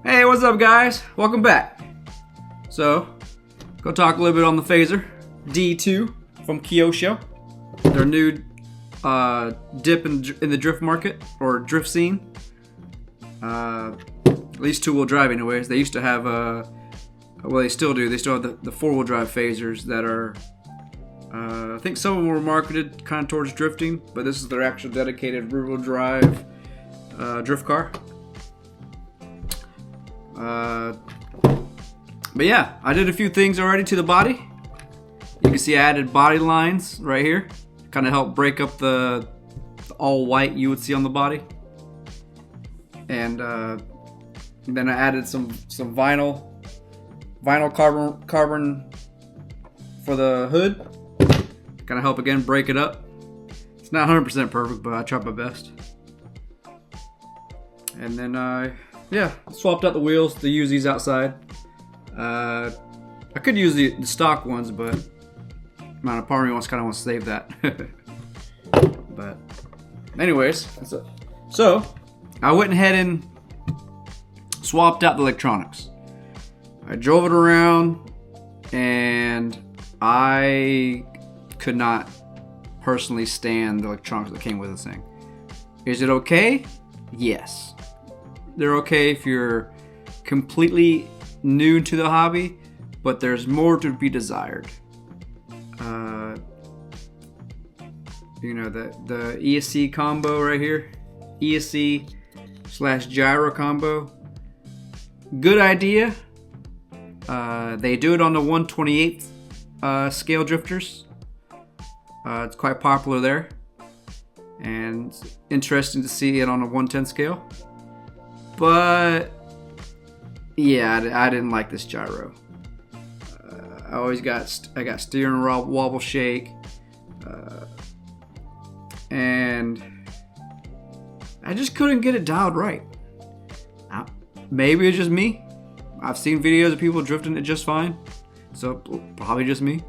Hey, what's up guys? Welcome back. So, go talk a little bit on the phaser D2 from Kyosho. Their new dip in the drift market, or drift scene. At least two-wheel drive anyways. They used to have, well they still do, they still have the four-wheel drive phasers that are, I think some of them were marketed kind of towards drifting, but this is their actual dedicated rear-wheel drive drift car. But yeah, I did a few things already to the body. You can see I added body lines right here, kind of help break up the all white you would see on the body. And then I added some vinyl carbon for the hood, kind of help again break it up. It's not 100% perfect, but I tried my best. And then yeah, swapped out the wheels to use these outside. I could use the stock ones, but man, part of me kind of wants to save that. But anyways, so I went ahead and swapped out the electronics. I drove it around, and I could not personally stand the electronics that came with this thing. Is it okay? Yes. They're okay if you're completely new to the hobby, but there's more to be desired. You know, the ESC combo right here, ESC / gyro combo, good idea. They do it on the 1/28 scale drifters. It's quite popular there, and it's interesting to see it on a 110 scale. But yeah, I didn't like this gyro. I got steering wobble shake, and I just couldn't get it dialed right. Maybe it's just me. I've seen videos of people drifting it just fine, so probably just me.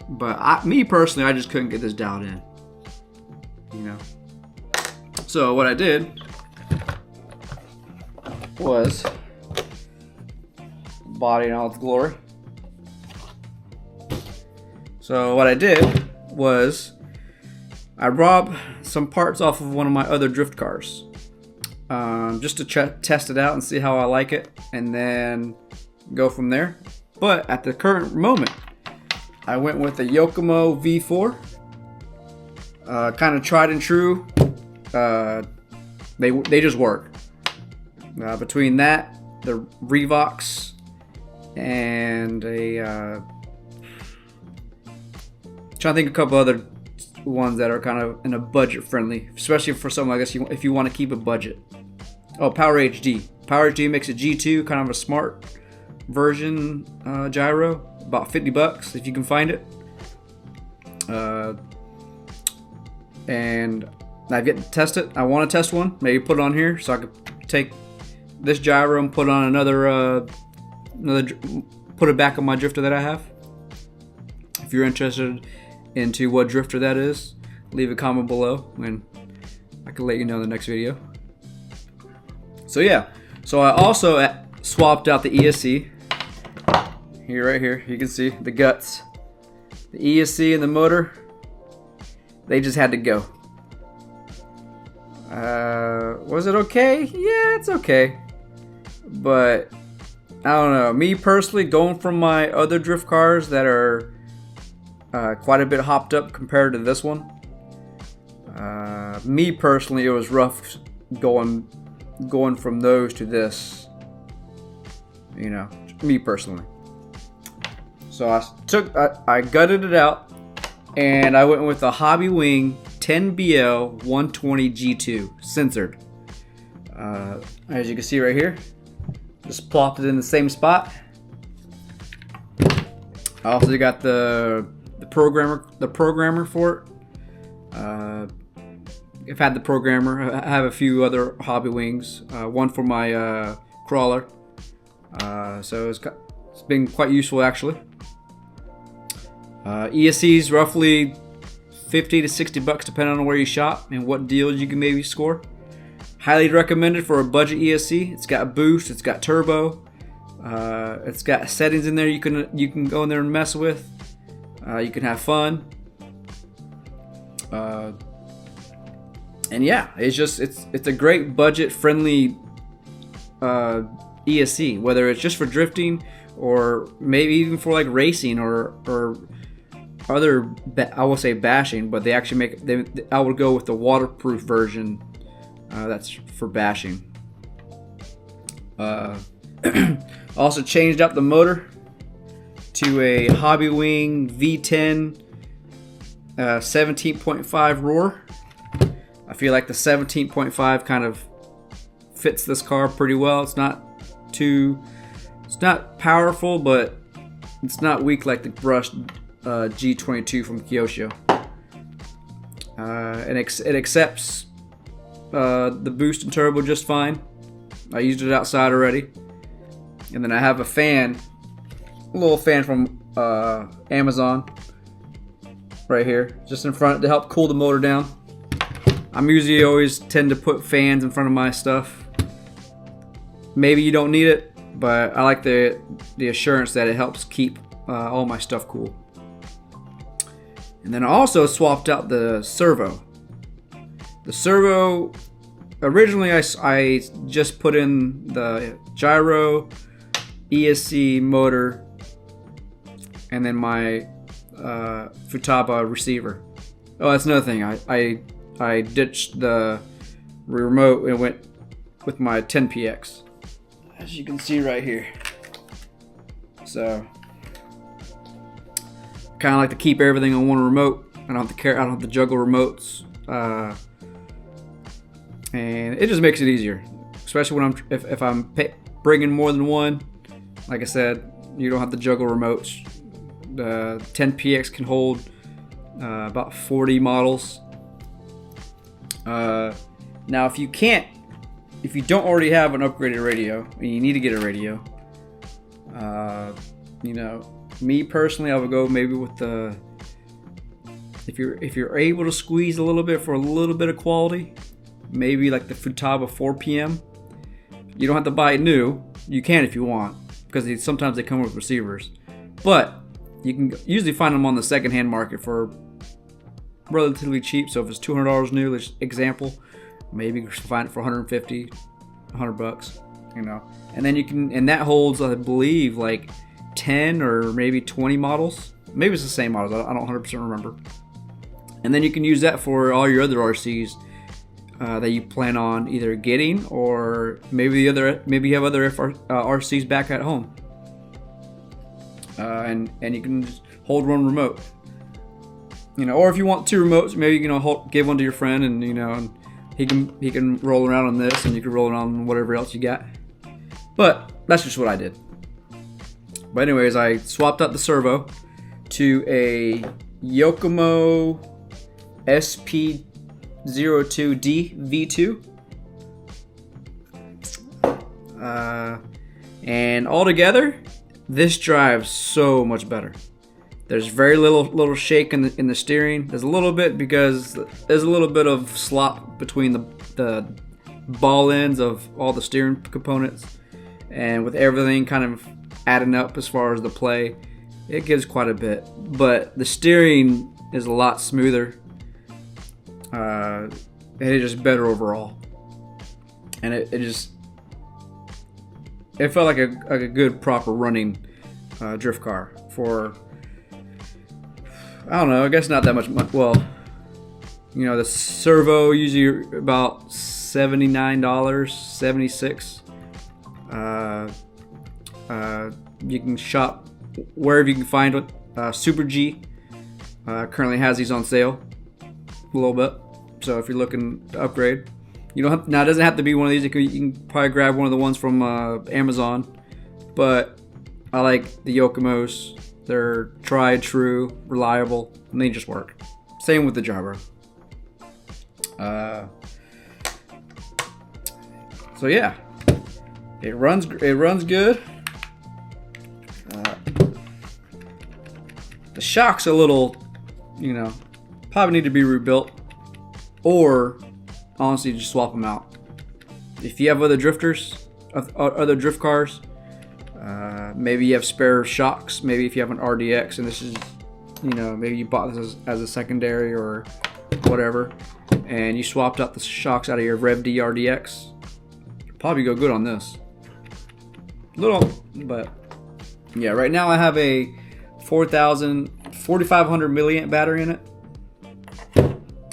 But me personally, I just couldn't get this dialed in. You know. So what I did was body in all its glory. So what I did was I robbed some parts off of one of my other drift cars, just to test it out and see how I like it, and then go from there. But at the current moment, I went with the Yokomo V4, kind of tried and true. They just work. Between that, the Revox, and trying to think of a couple other ones that are kind of in a budget friendly, especially for something like this. If you want to keep a budget. Oh, Power HD. Power HD makes a G2, kind of a smart version gyro, about $50 if you can find it. And I've yet to test it. I want to test one. Maybe put it on here so I could take this gyro and put on another put it back on my drifter that I have. If you're interested into what drifter that is, leave a comment below and I can let you know in the next video. So yeah, so I also swapped out the ESC here, right here. You can see the guts, the ESC and the motor. They just had to go. Was it okay? Yeah, it's okay. But I don't know. Me personally, going from my other drift cars that are quite a bit hopped up compared to this one. Me personally, it was rough going from those to this. You know, me personally. So I gutted it out, and I went with the Hobby Wing 10BL 120 G2 censored. As you can see right here, just plopped it in the same spot. I also got the programmer for it. I've had the programmer. I have a few other Hobby Wings. One for my crawler. So it's been quite useful actually. ESC's roughly $50 to $60 depending on where you shop and what deals you can maybe score. Highly recommended for a budget ESC. It's got boost, it's got turbo, it's got settings in there you can go in there and mess with. You can have fun. And yeah, it's a great budget friendly ESC, whether it's just for drifting or maybe even for like racing or other, I will say bashing, but they actually I would go with the waterproof version that's for bashing. Also changed up the motor to a Hobby Wing V10 17.5 roar. I feel like the 17.5 kind of fits this car pretty well. It's not powerful, but it's not weak like the brushed G22 from Kyosho. And it accepts the boost and turbo just fine. I used it outside already. And then I have a little fan from Amazon right here, just in front to help cool the motor down. I'm usually always tend to put fans in front of my stuff. Maybe you don't need it, but I like the assurance that it helps keep all my stuff cool. And then I also swapped out the servo. The servo, originally I just put in the gyro, ESC motor, and then my Futaba receiver. Oh, that's another thing. I ditched the remote and went with my 10PX, as you can see right here. So kind of like to keep everything on one remote. I don't have to juggle remotes, and it just makes it easier, especially when if I'm bringing more than one. Like I said, you don't have to juggle remotes. The 10PX can hold about 40 models. Now if you don't already have an upgraded radio and you need to get a radio, me personally, I would go maybe with the, if you're able to squeeze a little bit for a little bit of quality, maybe like the Futaba 4PM. You don't have to buy it new. You can if you want, because sometimes they come with receivers, but you can usually find them on the secondhand market for relatively cheap. So if it's $200 new, example, maybe you can find it for $150, $100, and then you can, and that holds, I believe, like 10 or maybe 20 models. Maybe it's the same models, I don't 100% remember. And then you can use that for all your other RCs that you plan on either getting, or maybe you have other RCs back at home, and you can just hold one remote. Or if you want two remotes, maybe you can give one to your friend, and and he can roll around on this, and you can roll around on whatever else you got. But that's just what I did. But anyways, I swapped out the servo to a Yokomo SP02D V2, and altogether, this drives so much better. There's very little shake in the steering. There's a little bit because there's a little bit of slop between the ball ends of all the steering components, and with everything kind of adding up as far as the play, it gives quite a bit. But the steering is a lot smoother, and it's just better overall. And it felt like a good proper running drift car for, I don't know, I guess not that much. Well, the servo usually about $79, $76. You can shop wherever you can find it. Super G currently has these on sale a little bit. So if you're looking to upgrade, you don't have, now it doesn't have to be one of these. You can probably grab one of the ones from Amazon. But I like the Yokomos. They're tried, true, reliable, and they just work. Same with the gyro. So yeah, it runs good. The shock's a little, probably need to be rebuilt, or honestly just swap them out. If you have other drifters, other drift cars, maybe you have spare shocks. Maybe if you have an RDX and this is, you know, maybe you bought this as a secondary or whatever, and you swapped out the shocks out of your Rev D RDX, probably go good on this. Little, but yeah, right now I have a 4,500 milliamp battery in it.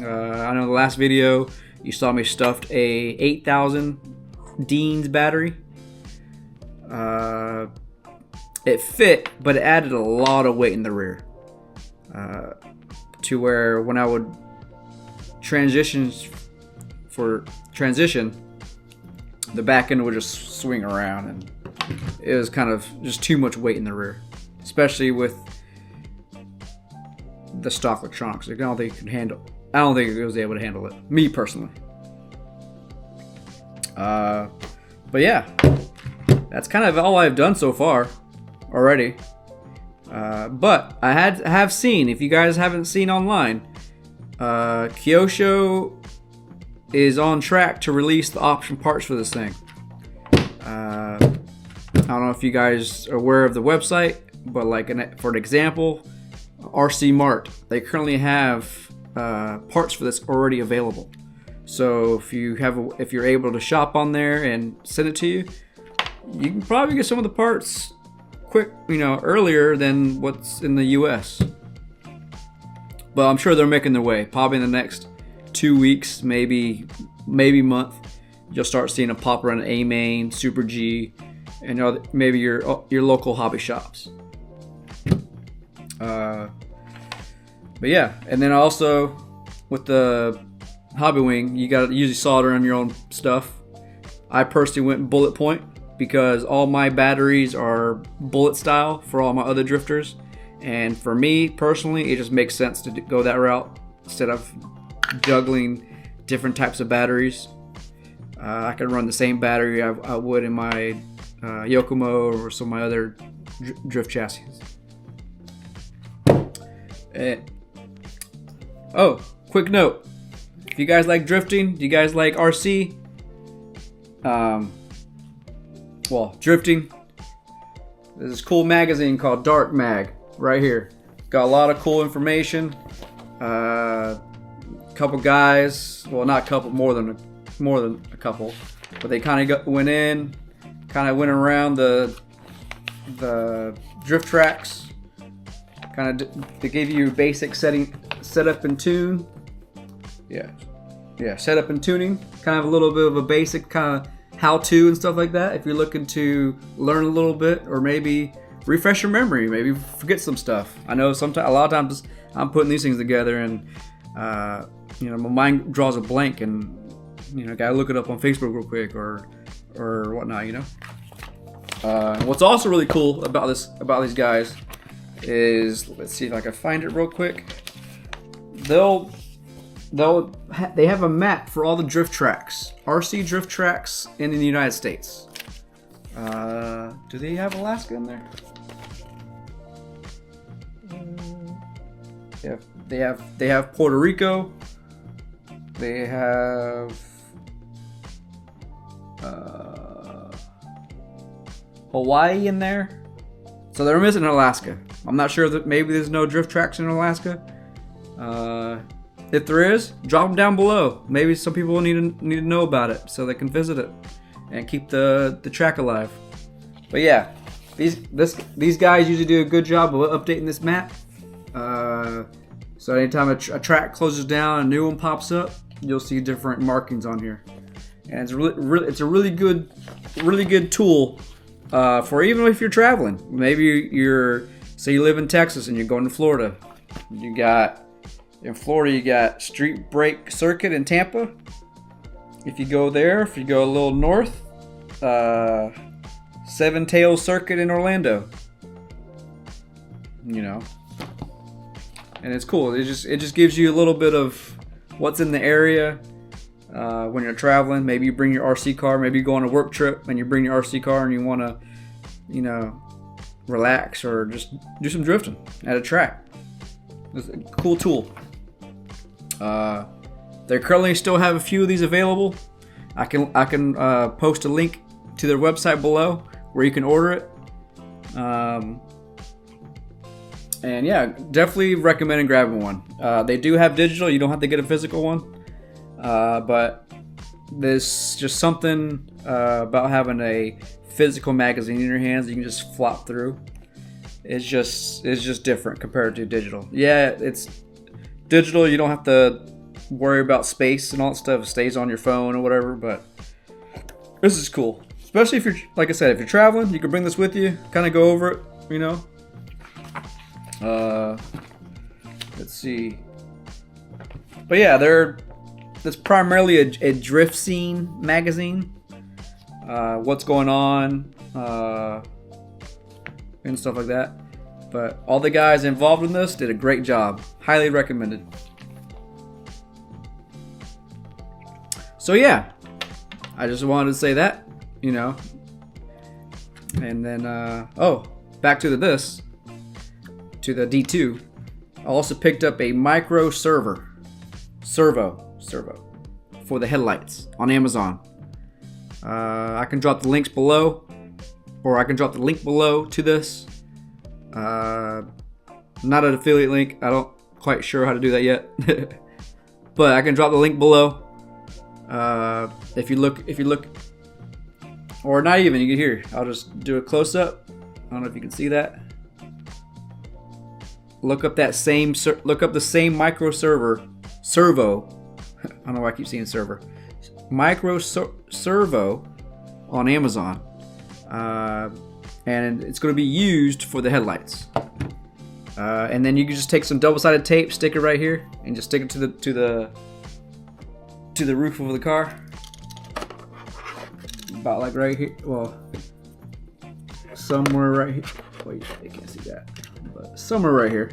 I know the last video you saw me stuffed a 8,000 Dean's battery. It fit, but it added a lot of weight in the rear, to where when I would transition, the back end would just swing around, and it was kind of just too much weight in the rear, especially with the stock electronics. I don't think it was able to handle it, me personally. But yeah, that's kind of all I've done so far already. But I have seen, if you guys haven't seen online, Kyosho is on track to release the option parts for this thing. I don't know if you guys are aware of the website, but like for an example, RC Mart, they currently have parts for this already available. So if you're able to shop on there and send it to you, you can probably get some of the parts quick, earlier than what's in the US. But I'm sure they're making their way. Probably in the next 2 weeks, maybe month, you'll start seeing a pop around A-Main, Super G, and maybe your local hobby shops. But yeah, and then also with the Hobby Wing, you got to usually solder on your own stuff. I personally went bullet point because all my batteries are bullet style for all my other drifters, and for me personally, it just makes sense to go that route instead of juggling different types of batteries. I can run the same battery I would in my Yokomo or some of my other drift chassis. Oh, quick note. If you guys like drifting, do you guys like RC? Well, drifting. There's this cool magazine called Darc Mag right here. Got a lot of cool information. Couple guys, well, not couple, more than a couple, but they kind of went around the drift tracks. They gave you basic setup and tune. Yeah, setup and tuning. Kind of a little bit of a basic kind of how-to and stuff like that. If you're looking to learn a little bit, or maybe refresh your memory, maybe forget some stuff. I know a lot of times I'm putting these things together and my mind draws a blank, and gotta look it up on Facebook real quick or whatnot. What's also really cool about these guys is, let's see if I can find it real quick. They have a map for all the drift tracks, RC drift tracks in the United States. Do they have Alaska in there? Yeah, they have Puerto Rico. They have Hawaii in there. So they're missing Alaska. I'm not sure that maybe there's no drift tracks in Alaska. If there is, drop them down below. Maybe some people need to know about it so they can visit it and keep the track alive. But yeah, these guys usually do a good job of updating this map. So anytime a track closes down, a new one pops up, you'll see different markings on here, and it's a really good tool for even if you're traveling. Maybe say you live in Texas and you're going to Florida. In Florida, you got Street Brake Circuit in Tampa. If you go a little north, Seven Tails Circuit in Orlando. And it's cool. It just gives you a little bit of what's in the area when you're traveling. Maybe you bring your RC car. Maybe you go on a work trip and you bring your RC car and you want to, relax or just do some drifting at a track. It's a cool tool. They currently still have a few of these available. I can post a link to their website below where you can order it. And yeah, definitely recommend grabbing one. They do have digital. You don't have to get a physical one. But there's just something about having a physical magazine in your hands that you can just flop through. It's just different compared to digital. Yeah, it's digital. You don't have to worry about space and all that stuff. It stays on your phone or whatever. But this is cool, especially if you're, like I said, if you're traveling, you can bring this with you. Kind of go over it, you know. Let's see. But yeah, that's primarily a drift scene magazine. What's going on, and stuff like that. But all the guys involved in this did a great job. Highly recommended. So yeah, I just wanted to say that, you know. And then, back to the D2. I also picked up a micro servo for the headlights on Amazon. I can drop the links below, or I can drop the link below to this. Not an affiliate link. I don't quite sure how to do that yet, but I can drop the link below. If you look, or not even, you can hear. I'll just do a close up. I don't know if you can see that. Look up the same micro servo. I don't know why I keep saying server. Micro servo on Amazon, and it's going to be used for the headlights. And then you can just take some double-sided tape, stick it right here, and just stick it to the roof of the car. About like right here. Well, somewhere right here. Wait, you can't see that. But somewhere right here.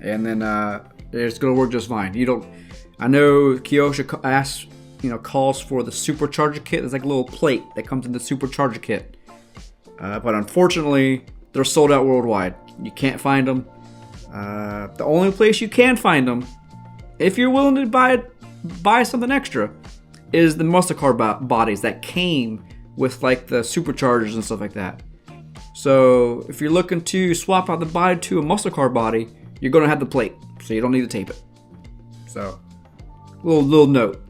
And then it's gonna work just fine. I know Kyosho calls for the supercharger kit. There's like a little plate that comes in the supercharger kit. But unfortunately, they're sold out worldwide. You can't find them. The only place you can find them, if you're willing to buy something extra, is the muscle car bodies that came with like the superchargers and stuff like that. So if you're looking to swap out the body to a muscle car body, you're gonna have the plate, so you don't need to tape it. So, little note.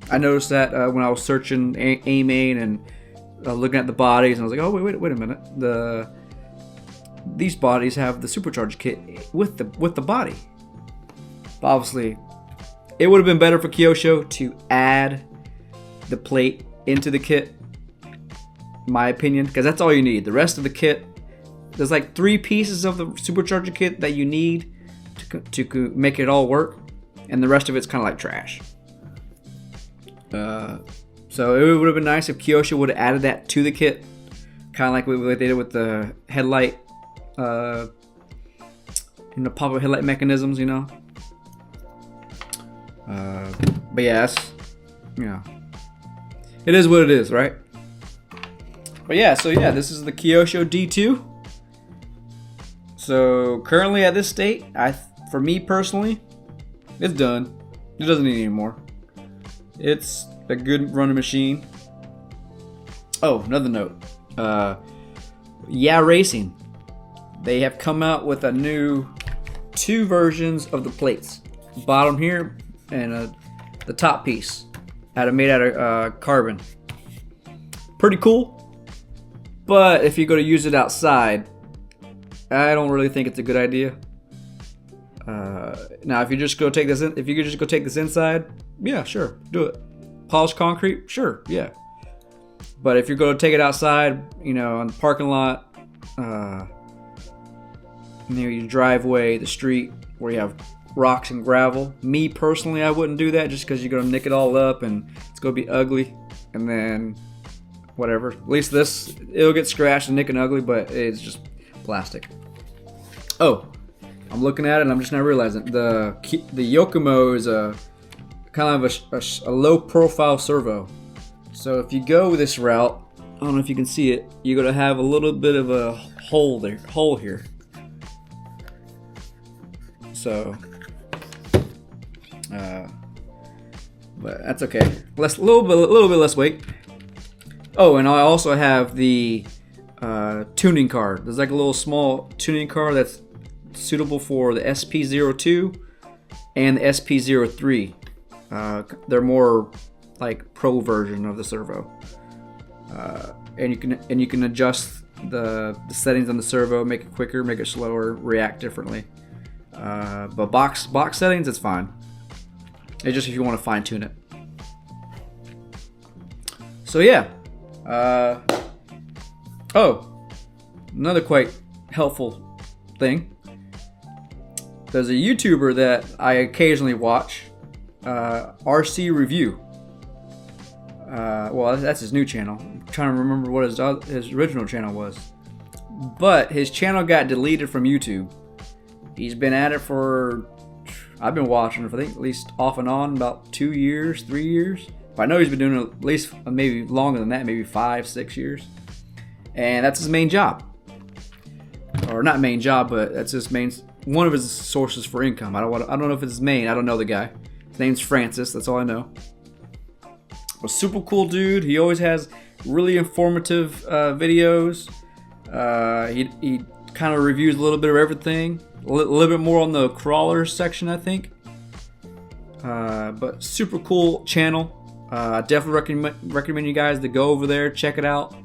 I noticed that when I was searching A-Main and looking at the bodies, and I was like, oh wait a minute. These bodies have the supercharger kit with the body. But obviously, it would have been better for Kyosho to add the plate into the kit, in my opinion, because that's all you need. The rest of the kit, there's like 3 pieces of the supercharger kit that you need to make it all work, and the rest of it's kind of like trash. So it would have been nice if Kyosho would have added that to the kit, kind of like what they did with the headlight, pop-up headlight mechanisms, you know. But yeah, it is what it is, right? But yeah, this is the Kyosho D2. So currently at this state, for me personally, it's done. It doesn't need any more. It's a good running machine. Oh, another note. Yeah Racing. They have come out with a new 2 versions of the plates. Bottom here and the top piece. Made out of carbon. Pretty cool. But if you're going to use it outside, I don't really think it's a good idea. Now, if you just go take this inside, yeah, sure, do it. Polished concrete, sure, yeah. But if you're going to take it outside, on the parking lot, near your driveway, the street, where you have rocks and gravel. Me personally, I wouldn't do that just because you're going to nick it all up and it's going to be ugly. And then, whatever. At least it'll get scratched and nick and ugly, but it's just plastic. Oh, I'm looking at it and I'm just now realizing the Yokomo is a kind of a low profile servo. So if you go this route, I don't know if you can see it, you're going to have a little bit of a hole here. So But that's okay. A little bit less weight. Oh, and I also have the tuning card. There's like a little small tuning card that's suitable for the SP02 and the SP03. They're more like pro version of the servo, and you can adjust the settings on the servo, make it quicker, make it slower, react differently. But box settings, it's fine. It's just if you want to fine tune it. So yeah. Oh, another quite helpful thing. There's a YouTuber that I occasionally watch, RC Review. Well, that's his new channel. I'm trying to remember what his original channel was. But his channel got deleted from YouTube. He's been at it for, I've been watching it for I think at least off and on about 2 years, 3 years. But I know he's been doing it at least maybe longer than that, maybe 5, 6 years. And that's his main job. Or not main job, but that's his main, one of his sources for income. I don't know if it's his main. I don't know the guy. His name's Francis. That's all I know. A super cool dude. He always has really informative videos. He kind of reviews a little bit of everything. A little bit more on the crawlers section, I think. But super cool channel. I definitely recommend you guys to go over there, check it out.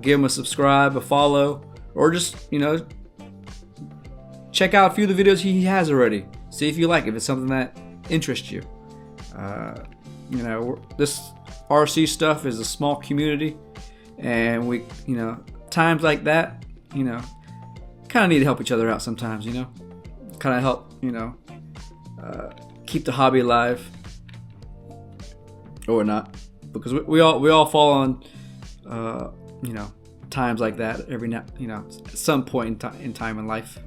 Give him a subscribe, a follow, or just, check out a few of the videos he has already. See if you like it, if it's something that interests you. This RC stuff is a small community, and we, times like that, kind of need to help each other out sometimes, kind of help, keep the hobby alive, or not, because we all fall on, times like that every now, at some point in time in life.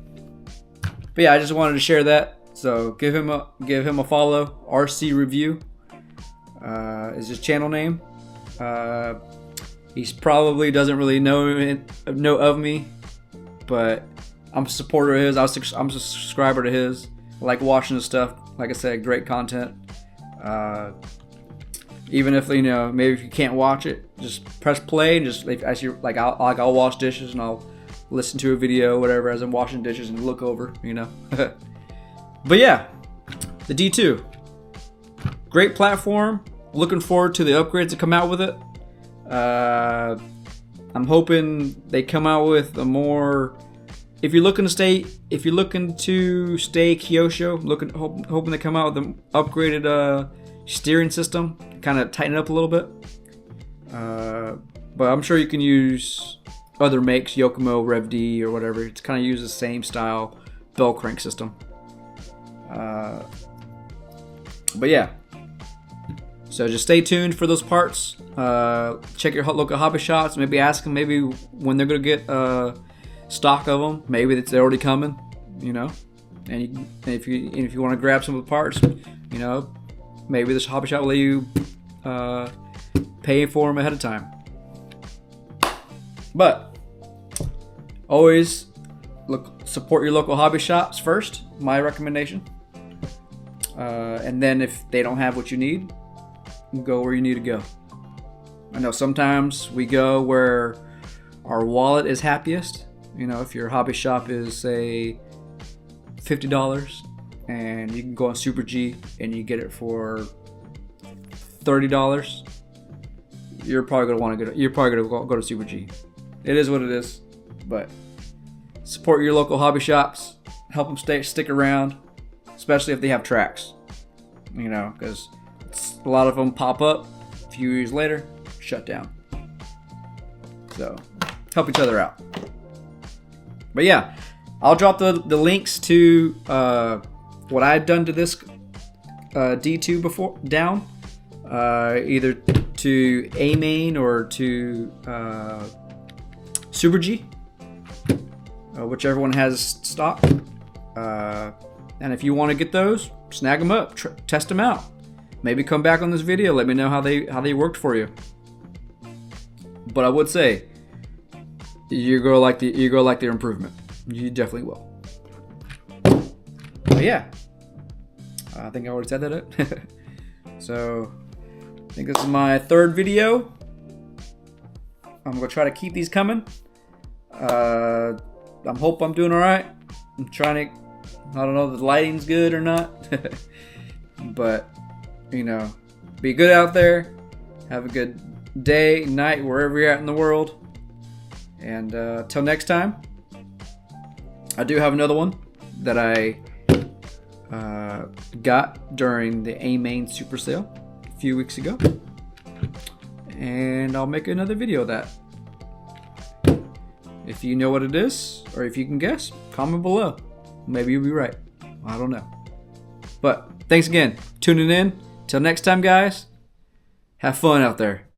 But yeah, I just wanted to share that. So give him a follow. RC Review is his channel name. He probably doesn't really know of me, but I'm a supporter of his. I'm a subscriber to his. I like watching his stuff. Like I said, great content. Even if maybe if you can't watch it, just press play and just I'll wash dishes and I'll listen to a video, whatever, as I'm washing dishes and look over, But yeah, the D2, great platform. Looking forward to the upgrades that come out with it. I'm hoping they come out with a more. If you're looking to stay Kyosho, hoping they come out with an upgraded steering system, kind of tighten it up a little bit. But I'm sure you can use other makes, Yokomo, Rev D, or whatever. It's kind of use the same style bell crank system. But yeah, so just stay tuned for those parts. Check your local hobby shops. Maybe ask them maybe when they're gonna get stock of them. Maybe they're already coming, And if you want to grab some of the parts, maybe this hobby shop will let you pay for them ahead of time. But always support your local hobby shops first. My recommendation. And then if they don't have what you need, go where you need to go. I know sometimes we go where our wallet is happiest. If your hobby shop is, say, $50 and you can go on Super G and you get it for $30, you're probably gonna want to go to Super G. It is what it is, but support your local hobby shops. Help them stick around, especially if they have tracks. Because a lot of them pop up a few years later, shut down. So help each other out. But yeah, I'll drop the links to what I had done to this D2 before down, either to A main or to Super G, whichever one has stock. And if you want to get those, snag them up, test them out. Maybe come back on this video, let me know how they worked for you. But I would say you're gonna like their improvement. You definitely will. But yeah, I think I already set that up. So I think this is my third video. I'm gonna try to keep these coming. I hope I'm doing all right. I'm trying to, I don't know if the lighting's good or not. But, you know, be good out there. Have a good day, night, wherever you're at in the world. And till next time, I do have another one that I got during the A-Main Super Sale a few weeks ago. And I'll make another video of that. If you know what it is, or if you can guess, comment below. Maybe you'll be right. I don't know. But thanks again, tuning in. Till next time, guys. Have fun out there.